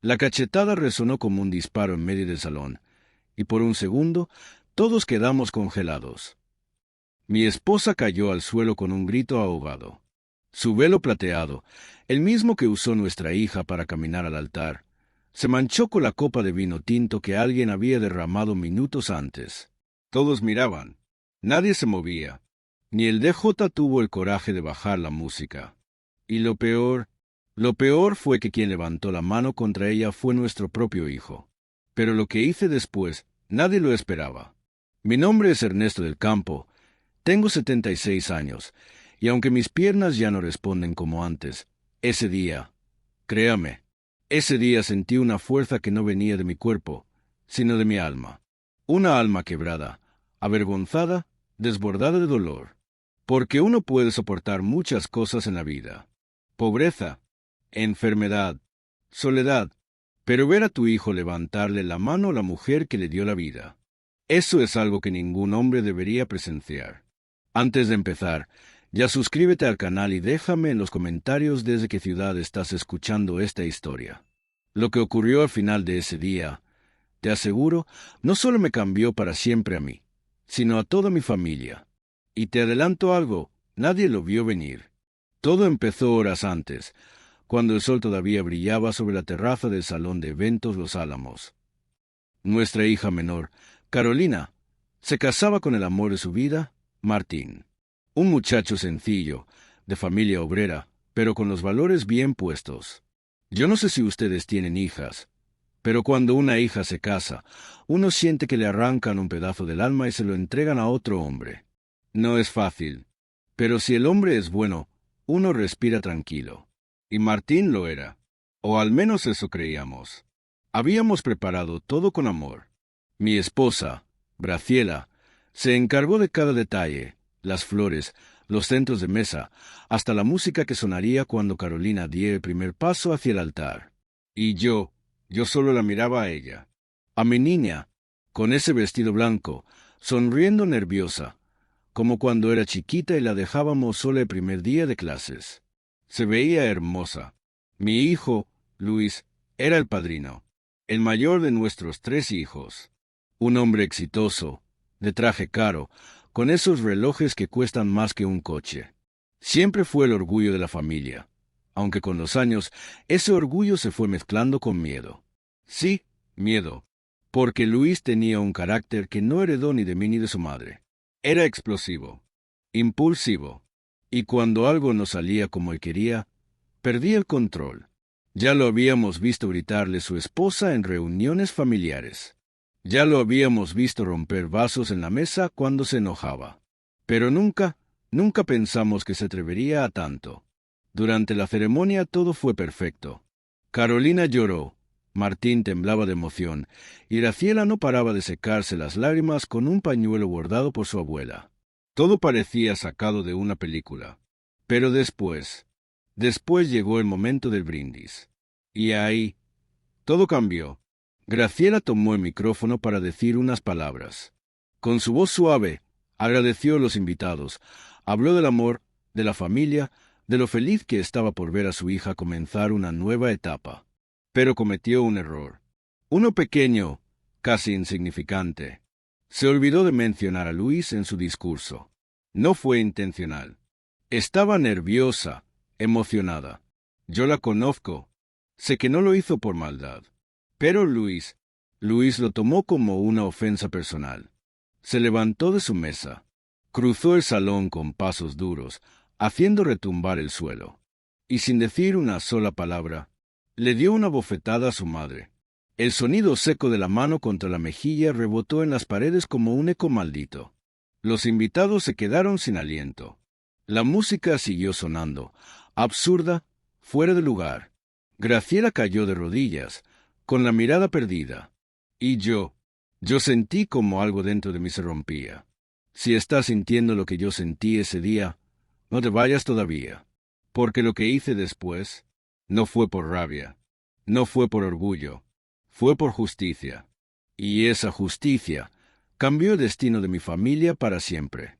La cachetada resonó como un disparo en medio del salón, y por un segundo todos quedamos congelados. Mi esposa cayó al suelo con un grito ahogado. Su velo plateado, el mismo que usó nuestra hija para caminar al altar, se manchó con la copa de vino tinto que alguien había derramado minutos antes. Todos miraban. Nadie se movía. Ni el DJ tuvo el coraje de bajar la música. Y lo peor fue que quien levantó la mano contra ella fue nuestro propio hijo. Pero lo que hice después, nadie lo esperaba. Mi nombre es Ernesto del Campo. Tengo 76 años, y aunque mis piernas ya no responden como antes, ese día, créame, ese día sentí una fuerza que no venía de mi cuerpo, sino de mi alma. Una alma quebrada, avergonzada, desbordada de dolor. Porque uno puede soportar muchas cosas en la vida. Pobreza, enfermedad, soledad, pero ver a tu hijo levantarle la mano a la mujer que le dio la vida. Eso es algo que ningún hombre debería presenciar. Antes de empezar, ya suscríbete al canal y déjame en los comentarios desde qué ciudad estás escuchando esta historia. Lo que ocurrió al final de ese día, te aseguro, no solo me cambió para siempre a mí, sino a toda mi familia. Y te adelanto algo, nadie lo vio venir. Todo empezó horas antes, cuando el sol todavía brillaba sobre la terraza del salón de eventos Los Álamos. Nuestra hija menor, Carolina, se casaba con el amor de su vida, Martín. Un muchacho sencillo, de familia obrera, pero con los valores bien puestos. Yo no sé si ustedes tienen hijas, pero cuando una hija se casa, uno siente que le arrancan un pedazo del alma y se lo entregan a otro hombre. No es fácil, pero si el hombre es bueno, uno respira tranquilo. Y Martín lo era, o al menos eso creíamos. Habíamos preparado todo con amor. Mi esposa, Graciela, se encargó de cada detalle, las flores, los centros de mesa, hasta la música que sonaría cuando Carolina diera el primer paso hacia el altar. Y yo solo la miraba a ella, a mi niña, con ese vestido blanco, sonriendo nerviosa, como cuando era chiquita y la dejábamos sola el primer día de clases. Se veía hermosa. Mi hijo, Luis, era el padrino, el mayor de nuestros 3 hijos. Un hombre exitoso, de traje caro, con esos relojes que cuestan más que un coche. Siempre fue el orgullo de la familia, aunque con los años ese orgullo se fue mezclando con miedo. Sí, miedo, porque Luis tenía un carácter que no heredó ni de mí ni de su madre. Era explosivo, impulsivo, y cuando algo no salía como él quería, perdía el control. Ya lo habíamos visto gritarle su esposa en reuniones familiares. Ya lo habíamos visto romper vasos en la mesa cuando se enojaba. Pero nunca pensamos que se atrevería a tanto. Durante la ceremonia todo fue perfecto. Carolina lloró, Martín temblaba de emoción, y Graciela no paraba de secarse las lágrimas con un pañuelo bordado por su abuela. Todo parecía sacado de una película. Pero después llegó el momento del brindis. Y ahí, todo cambió. Graciela tomó el micrófono para decir unas palabras. Con su voz suave, agradeció a los invitados, habló del amor, de la familia, de lo feliz que estaba por ver a su hija comenzar una nueva etapa. Pero cometió un error. Uno pequeño, casi insignificante. Se olvidó de mencionar a Luis en su discurso. No fue intencional. Estaba nerviosa, emocionada. Yo la conozco. Sé que no lo hizo por maldad. Pero Luis lo tomó como una ofensa personal. Se levantó de su mesa. Cruzó el salón con pasos duros, haciendo retumbar el suelo. Y sin decir una sola palabra, le dio una bofetada a su madre. El sonido seco de la mano contra la mejilla rebotó en las paredes como un eco maldito. Los invitados se quedaron sin aliento. La música siguió sonando, absurda, fuera de lugar. Graciela cayó de rodillas, con la mirada perdida. Y yo sentí como algo dentro de mí se rompía. Si estás sintiendo lo que yo sentí ese día, no te vayas todavía, porque lo que hice después no fue por rabia, no fue por orgullo, fue por justicia. Y esa justicia cambió el destino de mi familia para siempre.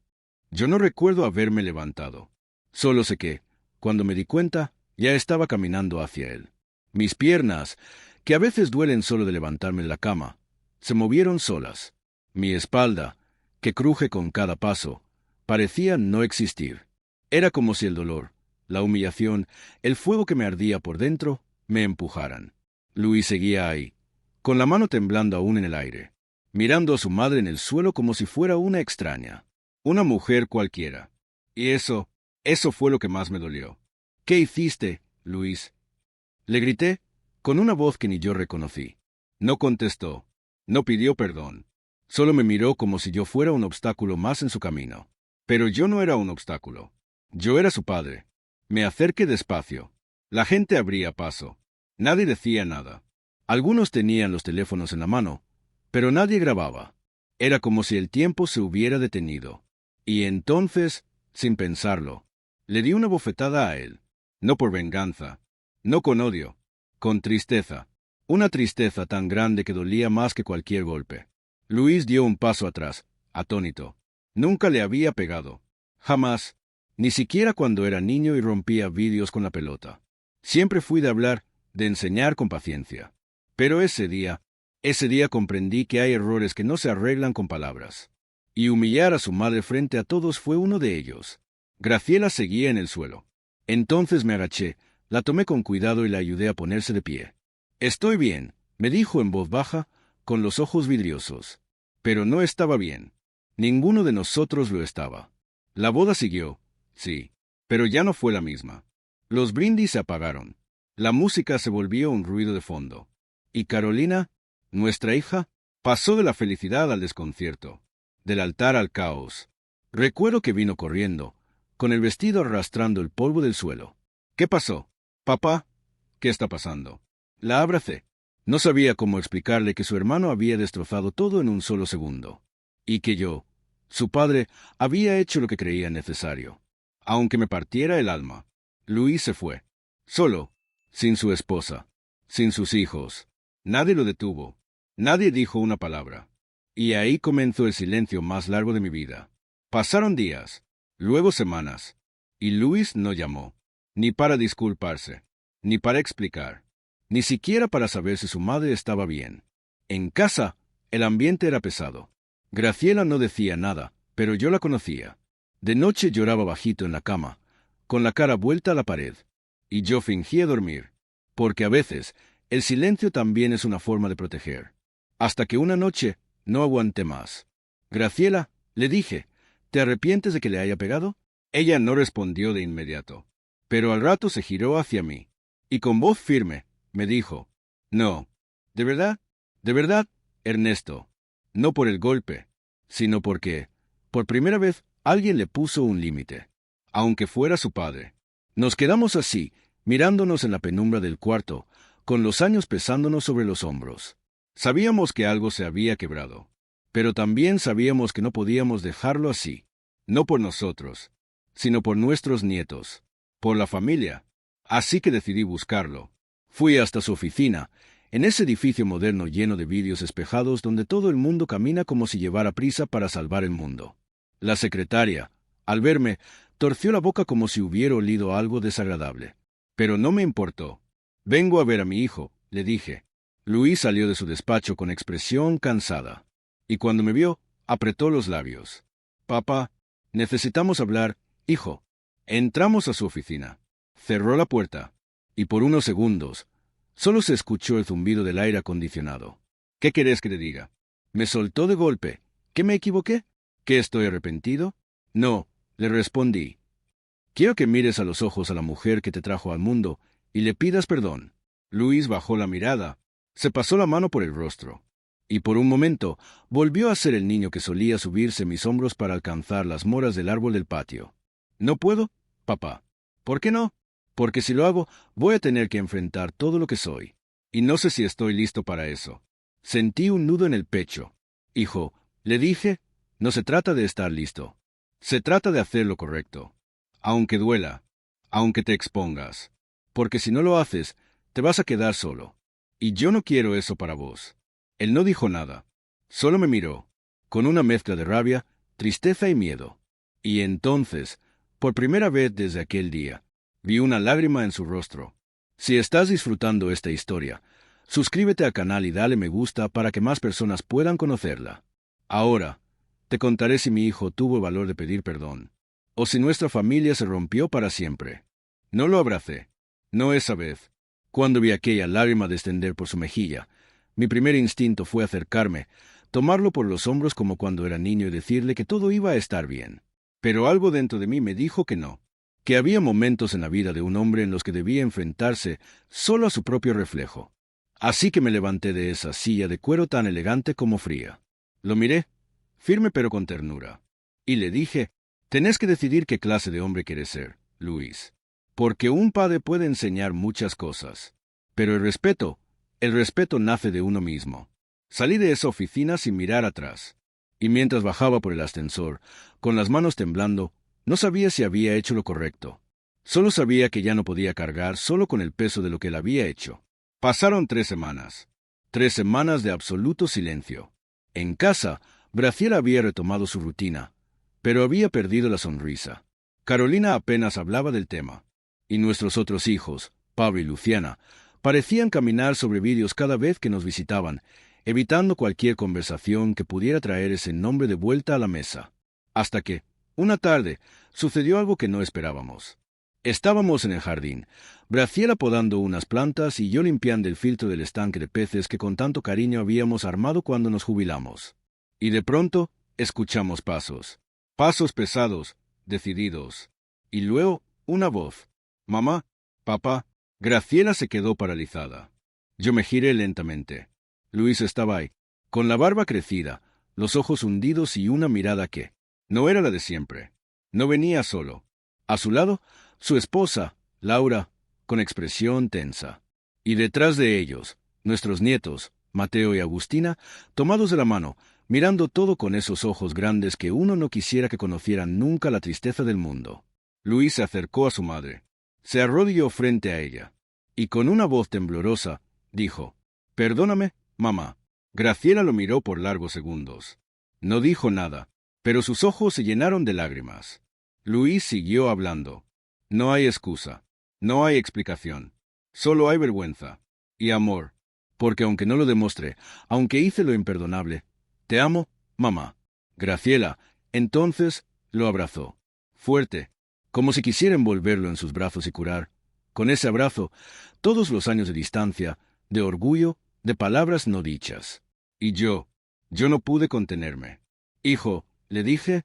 Yo no recuerdo haberme levantado. Solo sé que, cuando me di cuenta, ya estaba caminando hacia él. Mis piernas, que a veces duelen solo de levantarme en la cama, se movieron solas. Mi espalda, que cruje con cada paso, parecía no existir. Era como si el dolor, la humillación, el fuego que me ardía por dentro, me empujaran. Luis seguía ahí, con la mano temblando aún en el aire, mirando a su madre en el suelo como si fuera una extraña, una mujer cualquiera. Y eso fue lo que más me dolió. ¿Qué hiciste, Luis? Le grité, con una voz que ni yo reconocí. No contestó, no pidió perdón. Solo me miró como si yo fuera un obstáculo más en su camino. Pero yo no era un obstáculo. Yo era su padre. Me acerqué despacio. La gente abría paso. Nadie decía nada. Algunos tenían los teléfonos en la mano, pero nadie grababa. Era como si el tiempo se hubiera detenido. Y entonces, sin pensarlo, le di una bofetada a él. No por venganza, no con odio, con tristeza. Una tristeza tan grande que dolía más que cualquier golpe. Luis dio un paso atrás, atónito. Nunca le había pegado. Jamás. Ni siquiera cuando era niño y rompía vidrios con la pelota. Siempre fui de hablar, de enseñar con paciencia. Pero ese día comprendí que hay errores que no se arreglan con palabras. Y humillar a su madre frente a todos fue uno de ellos. Graciela seguía en el suelo. Entonces me agaché, la tomé con cuidado y la ayudé a ponerse de pie. «Estoy bien», me dijo en voz baja, con los ojos vidriosos. Pero no estaba bien. Ninguno de nosotros lo estaba. La boda siguió, sí, pero ya no fue la misma. Los brindis se apagaron. La música se volvió un ruido de fondo. Y Carolina, nuestra hija, pasó de la felicidad al desconcierto, del altar al caos. Recuerdo que vino corriendo, con el vestido arrastrando el polvo del suelo. «¿Qué pasó? Papá, ¿qué está pasando?» La abracé. No sabía cómo explicarle que su hermano había destrozado todo en un solo segundo. Y que yo, su padre, había hecho lo que creía necesario. Aunque me partiera el alma. Luis se fue. Solo, sin su esposa, sin sus hijos. Nadie lo detuvo. Nadie dijo una palabra. Y ahí comenzó el silencio más largo de mi vida. Pasaron días, luego semanas, y Luis no llamó, ni para disculparse, ni para explicar, ni siquiera para saber si su madre estaba bien. En casa, el ambiente era pesado. Graciela no decía nada, pero yo la conocía. De noche lloraba bajito en la cama, con la cara vuelta a la pared, y yo fingía dormir, porque a veces el silencio también es una forma de proteger. Hasta que una noche no aguanté más. «Graciela», le dije, «¿te arrepientes de que le haya pegado?» Ella no respondió de inmediato, pero al rato se giró hacia mí, y con voz firme me dijo, «No, de verdad, Ernesto, no por el golpe, sino porque, por primera vez, alguien le puso un límite, aunque fuera su padre». Nos quedamos así, mirándonos en la penumbra del cuarto, con los años pesándonos sobre los hombros. Sabíamos que algo se había quebrado, pero también sabíamos que no podíamos dejarlo así, no por nosotros, sino por nuestros nietos, por la familia. Así que decidí buscarlo. Fui hasta su oficina, en ese edificio moderno lleno de vidrios espejados donde todo el mundo camina como si llevara prisa para salvar el mundo. La secretaria, al verme, torció la boca como si hubiera olido algo desagradable. Pero no me importó. «Vengo a ver a mi hijo», le dije. Luis salió de su despacho con expresión cansada, y cuando me vio, apretó los labios. «Papá, necesitamos hablar, hijo». Entramos a su oficina. Cerró la puerta, y por unos segundos, solo se escuchó el zumbido del aire acondicionado. «¿Qué querés que te diga?» Me soltó de golpe. ¿Qué me equivoqué? ¿Que estoy arrepentido? No, le respondí. Quiero que mires a los ojos a la mujer que te trajo al mundo y le pidas perdón. Luis bajó la mirada, se pasó la mano por el rostro, y por un momento volvió a ser el niño que solía subirse a mis hombros para alcanzar las moras del árbol del patio. «¿No puedo, papá?» «¿Por qué no?» «Porque si lo hago, voy a tener que enfrentar todo lo que soy, y no sé si estoy listo para eso». Sentí un nudo en el pecho. «Hijo», le dije, «no se trata de estar listo. Se trata de hacer lo correcto. Aunque duela, aunque te expongas. Porque si no lo haces, te vas a quedar solo. Y yo no quiero eso para vos». Él no dijo nada. Solo me miró, con una mezcla de rabia, tristeza y miedo. Y entonces, por primera vez desde aquel día, vi una lágrima en su rostro. Si estás disfrutando esta historia, Suscríbete al canal y dale me gusta para que más personas puedan conocerla. Ahora, te contaré si mi hijo tuvo el valor de pedir perdón, o si nuestra familia se rompió para siempre. No lo abracé, no esa vez. Cuando vi aquella lágrima descender por su mejilla, mi primer instinto fue acercarme, tomarlo por los hombros como cuando era niño y decirle que todo iba a estar bien. Pero algo dentro de mí me dijo que no, que había momentos en la vida de un hombre en los que debía enfrentarse solo a su propio reflejo. Así que me levanté de esa silla de cuero tan elegante como fría. Lo miré, firme pero con ternura, y le dije, tenés que decidir qué clase de hombre quieres ser, Luis. Porque un padre puede enseñar muchas cosas, pero el respeto nace de uno mismo. Salí de esa oficina sin mirar atrás, y mientras bajaba por el ascensor, con las manos temblando, no sabía si había hecho lo correcto. Solo sabía que ya no podía cargar solo con el peso de lo que él había hecho. Pasaron 3 semanas. 3 semanas de absoluto silencio. En casa, Graciela había retomado su rutina, pero había perdido la sonrisa. Carolina apenas hablaba del tema, y nuestros otros hijos, Pablo y Luciana, parecían caminar sobre vidrios cada vez que nos visitaban, evitando cualquier conversación que pudiera traer ese nombre de vuelta a la mesa. Hasta que, una tarde, sucedió algo que no esperábamos. Estábamos en el jardín, Graciela podando unas plantas y yo limpiando el filtro del estanque de peces que con tanto cariño habíamos armado cuando nos jubilamos. Y de pronto, escuchamos pasos. Pasos pesados, decididos. Y luego, una voz. Mamá, papá. Graciela se quedó paralizada. Yo me giré lentamente. Luis estaba ahí, con la barba crecida, los ojos hundidos y una mirada que no era la de siempre. No venía solo. A su lado, su esposa, Laura, con expresión tensa. Y detrás de ellos, nuestros nietos, Mateo y Agustina, tomados de la mano, mirando todo con esos ojos grandes que uno no quisiera que conocieran nunca la tristeza del mundo. Luis se acercó a su madre. Se arrodilló frente a ella, y con una voz temblorosa, dijo, «Perdóname, mamá». Graciela lo miró por largos segundos. No dijo nada, pero sus ojos se llenaron de lágrimas. Luis siguió hablando. No hay excusa, no hay explicación, solo hay vergüenza y amor, porque aunque no lo demostré, aunque hice lo imperdonable, te amo, mamá. Graciela, entonces, lo abrazó, fuerte, como si quisiera envolverlo en sus brazos y curar, con ese abrazo, todos los años de distancia, de orgullo, de palabras no dichas. Y yo no pude contenerme. Hijo, le dije,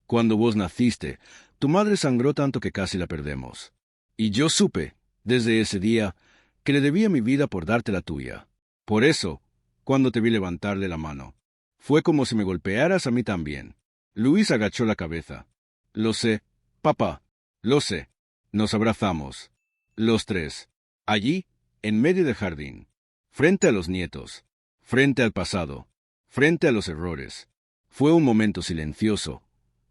cuando vos naciste, tu madre sangró tanto que casi la perdemos. Y yo supe, desde ese día, que le debía mi vida por darte la tuya. Por eso, cuando te vi levantarle la mano, fue como si me golpearas a mí también. Luis agachó la cabeza. Lo sé, papá, lo sé. Nos abrazamos. Los tres. Allí, en medio del jardín. Frente a los nietos. Frente al pasado. Frente a los errores. Fue un momento silencioso,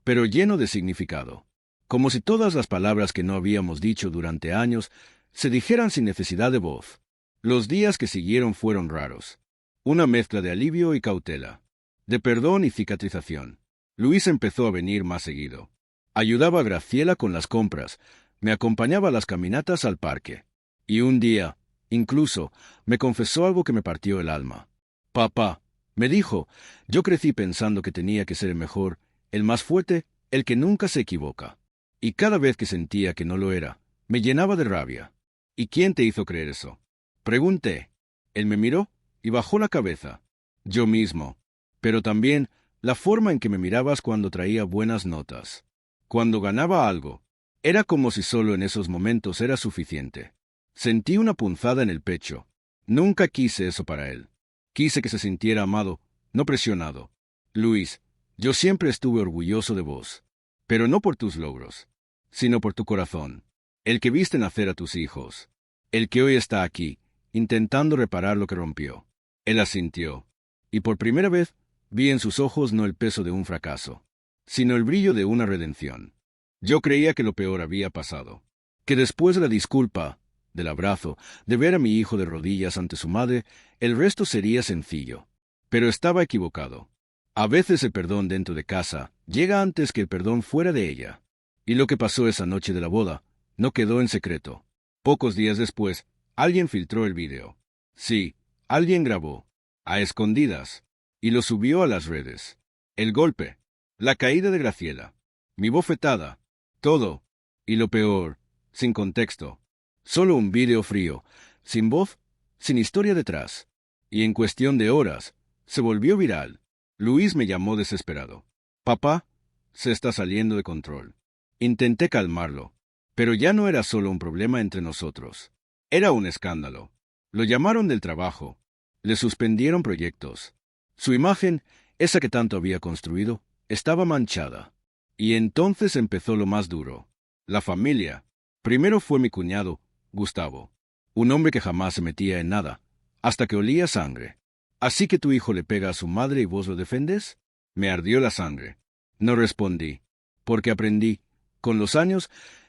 pero lleno de significado. Como si todas las palabras que no habíamos dicho durante años se dijeran sin necesidad de voz. Los días que siguieron fueron raros. Una mezcla de alivio y cautela. De perdón y cicatrización. Luis empezó a venir más seguido. Ayudaba a Graciela con las compras, me acompañaba a las caminatas al parque. Y un día, incluso, me confesó algo que me partió el alma. Papá, me dijo, yo crecí pensando que tenía que ser el mejor, el más fuerte, el que nunca se equivoca. Y cada vez que sentía que no lo era, me llenaba de rabia. ¿Y quién te hizo creer eso? Pregunté. Él me miró y bajó la cabeza. Yo mismo. Pero también la forma en que me mirabas cuando traía buenas notas. Cuando ganaba algo, era como si solo en esos momentos era suficiente. Sentí una punzada en el pecho. Nunca quise eso para él. Quise que se sintiera amado, no presionado. Luis, yo siempre estuve orgulloso de vos, pero no por tus logros, sino por tu corazón, el que viste nacer a tus hijos, el que hoy está aquí, intentando reparar lo que rompió. Él asintió, y por primera vez vi en sus ojos no el peso de un fracaso, sino el brillo de una redención. Yo creía que lo peor había pasado, que después de la disculpa, del abrazo, de ver a mi hijo de rodillas ante su madre, el resto sería sencillo. Pero estaba equivocado. A veces el perdón dentro de casa llega antes que el perdón fuera de ella. Y lo que pasó esa noche de la boda no quedó en secreto. Pocos días después, alguien filtró el video. Sí, alguien grabó, a escondidas, y lo subió a las redes. El golpe, la caída de Graciela, mi bofetada, todo, y lo peor, sin contexto. Solo un vídeo frío, sin voz, sin historia detrás. Y en cuestión de horas, se volvió viral. Luis me llamó desesperado. Papá, se está saliendo de control. Intenté calmarlo, pero ya no era solo un problema entre nosotros. Era un escándalo. Lo llamaron del trabajo. Le suspendieron proyectos. Su imagen, esa que tanto había construido, estaba manchada. Y entonces empezó lo más duro. La familia. Primero fue mi cuñado, Gustavo. Un hombre que jamás se metía en nada, hasta que olía sangre. ¿Así que tu hijo le pega a su madre y vos lo defendes? Me ardió la sangre. No respondí, porque aprendí, con los años,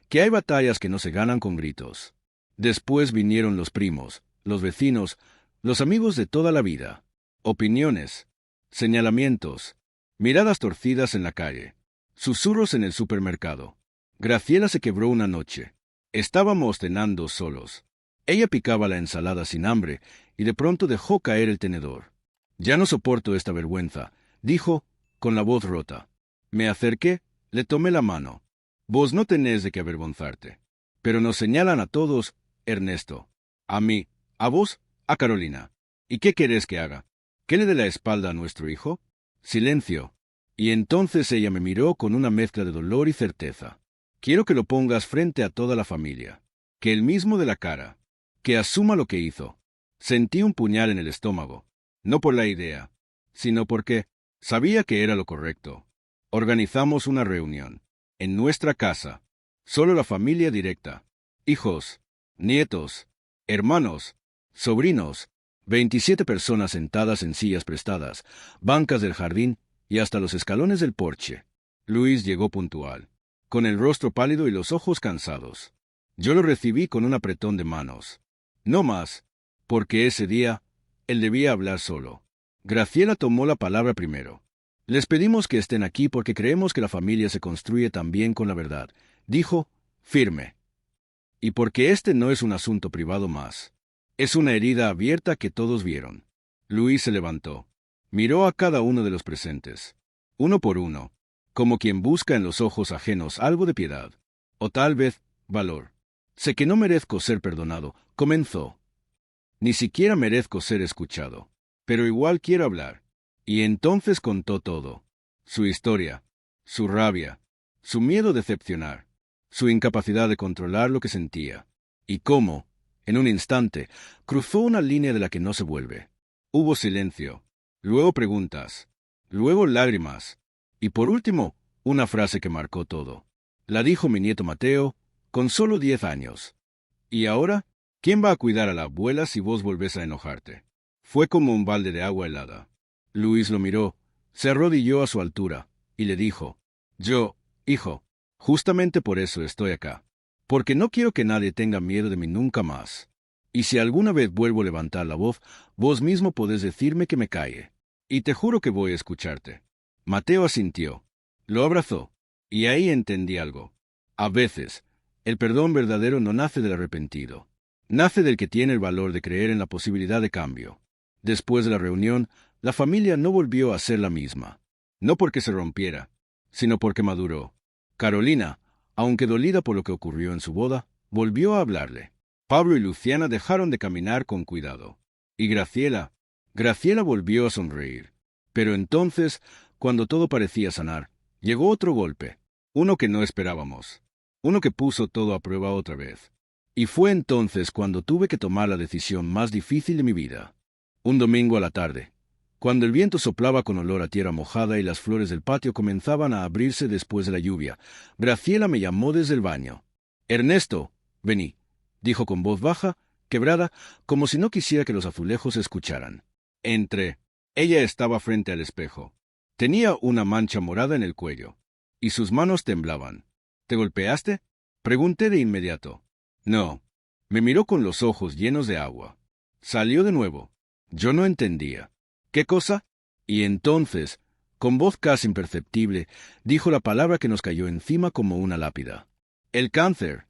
que hay batallas que no se ganan con gritos. Después vinieron los primos, los vecinos, los amigos de toda la vida. Opiniones, señalamientos, miradas torcidas en la calle, susurros en el supermercado. Graciela se quebró una noche. Estábamos cenando solos. Ella picaba la ensalada sin hambre y de pronto dejó caer el tenedor. Ya no soporto esta vergüenza, dijo, con la voz rota. Me acerqué, le tomé la mano. Vos no tenés de qué avergonzarte. Pero nos señalan a todos, Ernesto. A mí, a vos, a Carolina. ¿Y qué querés que haga? ¿Que le dé la espalda a nuestro hijo? Silencio. Y entonces ella me miró con una mezcla de dolor y certeza. Quiero que lo pongas frente a toda la familia. Que él mismo dé la cara. Que asuma lo que hizo. Sentí un puñal en el estómago. No por la idea, sino porque sabía que era lo correcto. Organizamos una reunión. En nuestra casa. Solo la familia directa. Hijos, nietos, hermanos, sobrinos. 27 personas sentadas en sillas prestadas, bancas del jardín y hasta los escalones del porche. Luis llegó puntual, con el rostro pálido y los ojos cansados. Yo lo recibí con un apretón de manos. No más, porque ese día él debía hablar solo. Graciela tomó la palabra primero. Les pedimos que estén aquí porque creemos que la familia se construye también con la verdad, dijo, firme. Y porque este no es un asunto privado más. Es una herida abierta que todos vieron. Luis se levantó. Miró a cada uno de los presentes, uno por uno, como quien busca en los ojos ajenos algo de piedad, o tal vez valor. Sé que no merezco ser perdonado, comenzó. Ni siquiera merezco ser escuchado, pero igual quiero hablar. Y entonces contó todo. Su historia, su rabia, su miedo a decepcionar, su incapacidad de controlar lo que sentía, y cómo, en un instante, cruzó una línea de la que no se vuelve. Hubo silencio, luego preguntas, luego lágrimas, y por último, una frase que marcó todo. La dijo mi nieto Mateo, con solo 10 años. ¿Y ahora? ¿Quién va a cuidar a la abuela si vos volvés a enojarte? Fue como un balde de agua helada. Luis lo miró, se arrodilló a su altura, y le dijo, yo, hijo, justamente por eso estoy acá. Porque no quiero que nadie tenga miedo de mí nunca más. Y si alguna vez vuelvo a levantar la voz, vos mismo podés decirme que me calle. Y te juro que voy a escucharte. Mateo asintió. Lo abrazó. Y ahí entendí algo. A veces, el perdón verdadero no nace del arrepentido. Nace del que tiene el valor de creer en la posibilidad de cambio. Después de la reunión, la familia no volvió a ser la misma. No porque se rompiera, sino porque maduró. Carolina, aunque dolida por lo que ocurrió en su boda, volvió a hablarle. Pablo y Luciana dejaron de caminar con cuidado. Y Graciela volvió a sonreír. Pero entonces, cuando todo parecía sanar, llegó otro golpe. Uno que no esperábamos. Uno que puso todo a prueba otra vez. Y fue entonces cuando tuve que tomar la decisión más difícil de mi vida. Un domingo a la tarde, cuando el viento soplaba con olor a tierra mojada y las flores del patio comenzaban a abrirse después de la lluvia, Graciela me llamó desde el baño. Ernesto, vení, dijo con voz baja, quebrada, como si no quisiera que los azulejos escucharan. Entré. Ella estaba frente al espejo. Tenía una mancha morada en el cuello, y sus manos temblaban. ¿Te golpeaste? Pregunté de inmediato. No. Me miró con los ojos llenos de agua. Salió de nuevo. Yo no entendía. ¿Qué cosa? Y entonces, con voz casi imperceptible, dijo la palabra que nos cayó encima como una lápida. El cáncer.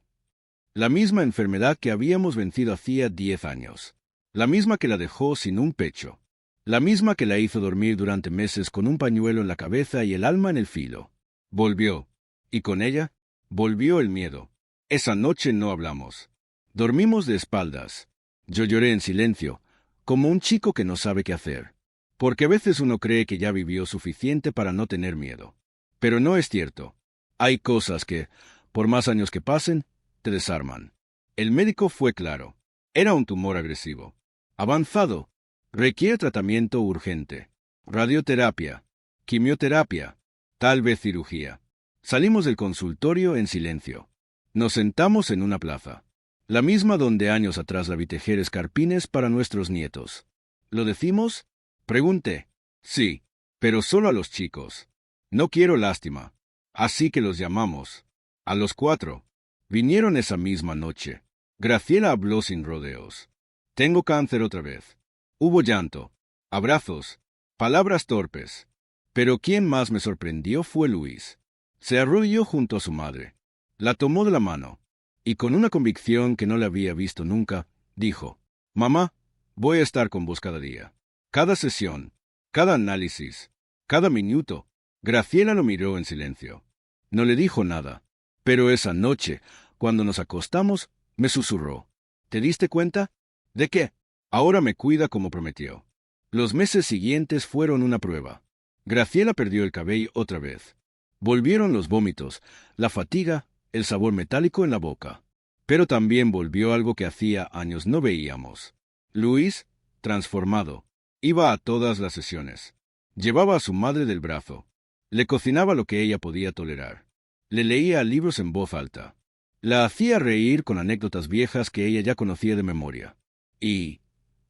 La misma enfermedad que habíamos vencido hacía 10 años. la misma que la dejó sin un pecho, la misma que la hizo dormir durante meses con un pañuelo en la cabeza y el alma en el filo. Volvió, y con ella, volvió el miedo. Esa noche no hablamos. Dormimos de espaldas. Yo lloré en silencio, como un chico que no sabe qué hacer. Porque a veces uno cree que ya vivió suficiente para no tener miedo. Pero no es cierto. Hay cosas que, por más años que pasen, te desarman. El médico fue claro. Era un tumor agresivo. Avanzado. Requiere tratamiento urgente. Radioterapia. Quimioterapia. Tal vez cirugía. Salimos del consultorio en silencio. Nos sentamos en una plaza. La misma donde años atrás la vi tejer escarpines para nuestros nietos. ¿Lo decimos? Pregunté. Sí, pero solo a los chicos. No quiero lástima. Así que los llamamos. A los 4. Vinieron esa misma noche. Graciela habló sin rodeos. Tengo cáncer otra vez. Hubo llanto, abrazos, palabras torpes. Pero quien más me sorprendió fue Luis. Se arrodilló junto a su madre. La tomó de la mano. Y con una convicción que no le había visto nunca, dijo, «Mamá, voy a estar con vos cada día. Cada sesión, cada análisis, cada minuto». Graciela lo miró en silencio. No le dijo nada. Pero esa noche, cuando nos acostamos, me susurró. «¿Te diste cuenta? ¿De qué? Ahora me cuida como prometió». Los meses siguientes fueron una prueba. Graciela perdió el cabello otra vez. Volvieron los vómitos, la fatiga, el sabor metálico en la boca. Pero también volvió algo que hacía años no veíamos. Luis, transformado, iba a todas las sesiones. Llevaba a su madre del brazo. Le cocinaba lo que ella podía tolerar. Le leía libros en voz alta. La hacía reír con anécdotas viejas que ella ya conocía de memoria. Y,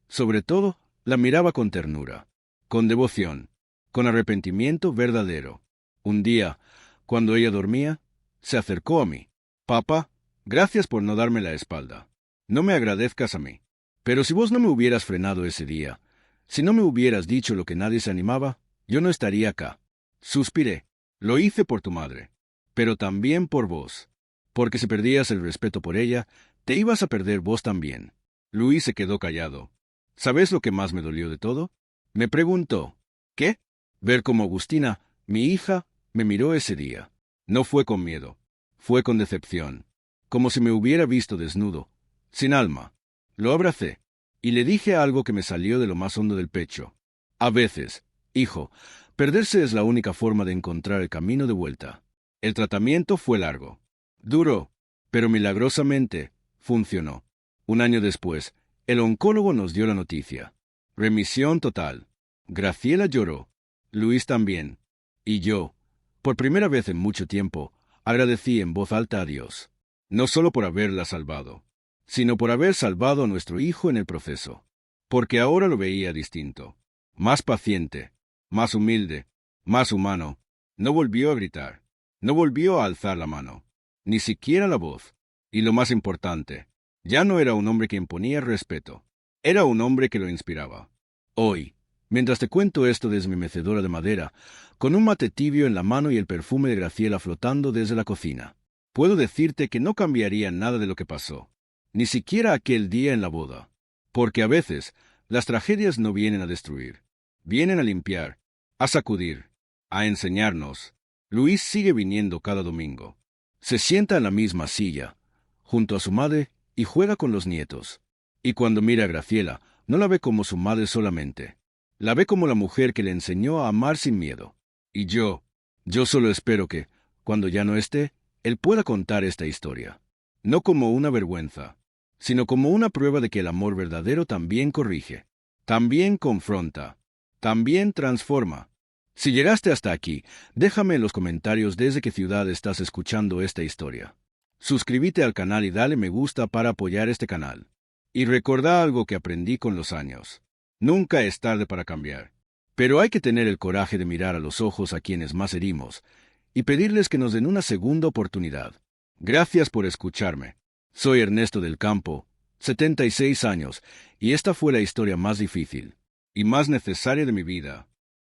sobre todo, la miraba con ternura, con devoción, con arrepentimiento verdadero. Un día, cuando ella dormía, se acercó a mí. «Papá, gracias por no darme la espalda. No me agradezcas a mí. Pero si vos no me hubieras frenado ese día, si no me hubieras dicho lo que nadie se animaba, yo no estaría acá». Suspiré. «Lo hice por tu madre, pero también por vos. Porque si perdías el respeto por ella, te ibas a perder vos también». Luis se quedó callado. ¿Sabes lo que más me dolió de todo? Me preguntó. ¿Qué? Ver cómo Agustina, mi hija, me miró ese día. No fue con miedo. Fue con decepción. Como si me hubiera visto desnudo, sin alma. Lo abracé, y le dije algo que me salió de lo más hondo del pecho. A veces, hijo, perderse es la única forma de encontrar el camino de vuelta. El tratamiento fue largo. Duró, pero milagrosamente funcionó. Un año después, el oncólogo nos dio la noticia. Remisión total. Graciela lloró. Luis también. Y yo, por primera vez en mucho tiempo, agradecí en voz alta a Dios. No solo por haberla salvado, sino por haber salvado a nuestro hijo en el proceso. Porque ahora lo veía distinto. Más paciente, más humilde, más humano. No volvió a gritar. No volvió a alzar la mano. Ni siquiera la voz. Y lo más importante, ya no era un hombre que imponía respeto. Era un hombre que lo inspiraba. Hoy, mientras te cuento esto desde mi mecedora de madera, con un mate tibio en la mano y el perfume de Graciela flotando desde la cocina, puedo decirte que no cambiaría nada de lo que pasó, ni siquiera aquel día en la boda. Porque a veces, las tragedias no vienen a destruir, vienen a limpiar, a sacudir, a enseñarnos. Luis sigue viniendo cada domingo. Se sienta en la misma silla, junto a su madre, y juega con los nietos. Y cuando mira a Graciela, no la ve como su madre solamente. La ve como la mujer que le enseñó a amar sin miedo. Y yo solo espero que, cuando ya no esté, él pueda contar esta historia. No como una vergüenza, sino como una prueba de que el amor verdadero también corrige, también confronta, también transforma. Si llegaste hasta aquí, déjame en los comentarios desde qué ciudad estás escuchando esta historia. Suscríbete al canal y dale me gusta para apoyar este canal. Y recordá algo que aprendí con los años. Nunca es tarde para cambiar. Pero hay que tener el coraje de mirar a los ojos a quienes más herimos y pedirles que nos den una segunda oportunidad. Gracias por escucharme. Soy Ernesto del Campo, 76 años, y esta fue la historia más difícil y más necesaria de mi vida.